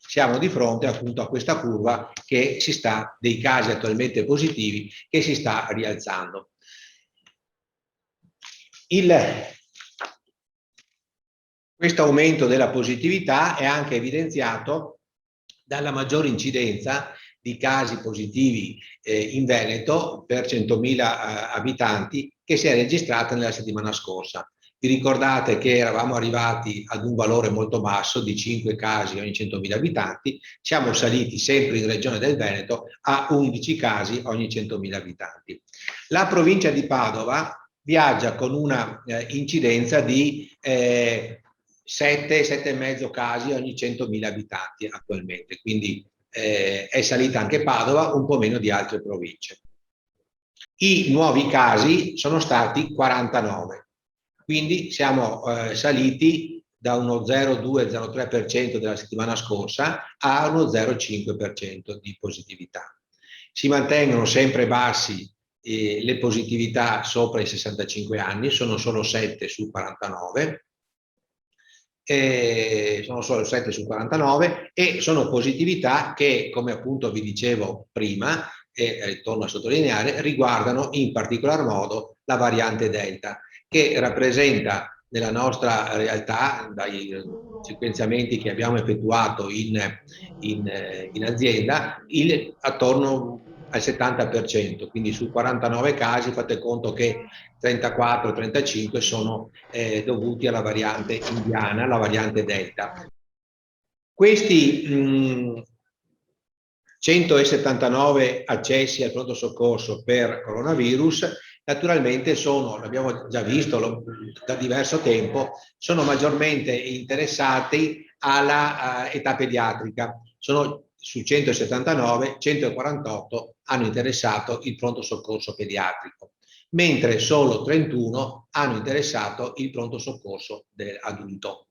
siamo di fronte appunto a questa curva che si sta, dei casi attualmente positivi, che si sta rialzando. Questo aumento della positività è anche evidenziato dalla maggiore incidenza di casi positivi in Veneto per 100.000 abitanti che si è registrata nella settimana scorsa. Vi ricordate che eravamo arrivati ad un valore molto basso di 5 casi ogni 100.000 abitanti, siamo saliti sempre in regione del Veneto a 11 casi ogni 100.000 abitanti. La provincia di Padova viaggia con una incidenza di 7,5 casi ogni 100.000 abitanti attualmente, quindi è salita anche Padova, un po' meno di altre province. I nuovi casi sono stati 49, quindi siamo saliti da uno 0,2-0,3% della settimana scorsa a uno 0,5% di positività. Si mantengono sempre bassi le positività sopra i 65 anni, sono solo 7 su 49, sono solo 7 su 49 e sono positività che, come appunto vi dicevo prima, e ritorno a sottolineare, riguardano in particolar modo la variante Delta, che rappresenta nella nostra realtà, dai sequenziamenti che abbiamo effettuato in azienda, attorno al 70%, quindi su 49 casi fate conto che 34-35 sono dovuti alla variante indiana, alla variante Delta. Questi 179 accessi al pronto soccorso per coronavirus naturalmente sono, l'abbiamo già visto da diverso tempo, sono maggiormente interessati alla età pediatrica. Sono su 179, 148 hanno interessato il pronto soccorso pediatrico, mentre solo 31 hanno interessato il pronto soccorso dell'adulto.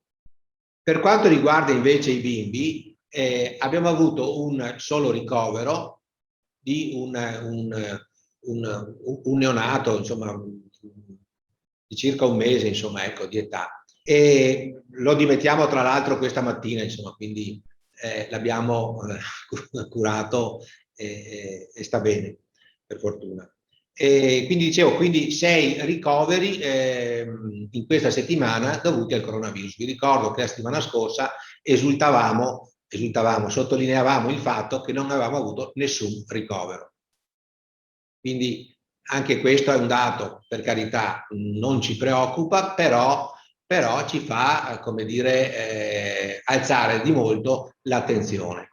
Per quanto riguarda invece i bimbi, abbiamo avuto un solo ricovero di un neonato, insomma, di circa un mese, insomma, ecco, di età. E lo dimettiamo tra l'altro questa mattina, insomma, quindi l'abbiamo curato e sta bene, per fortuna. E quindi dicevo, quindi 6 ricoveri in questa settimana dovuti al coronavirus. Vi ricordo che la settimana scorsa sottolineavamo il fatto che non avevamo avuto nessun ricovero. Quindi anche questo è un dato, per carità, non ci preoccupa, però ci fa, come dire, alzare di molto l'attenzione.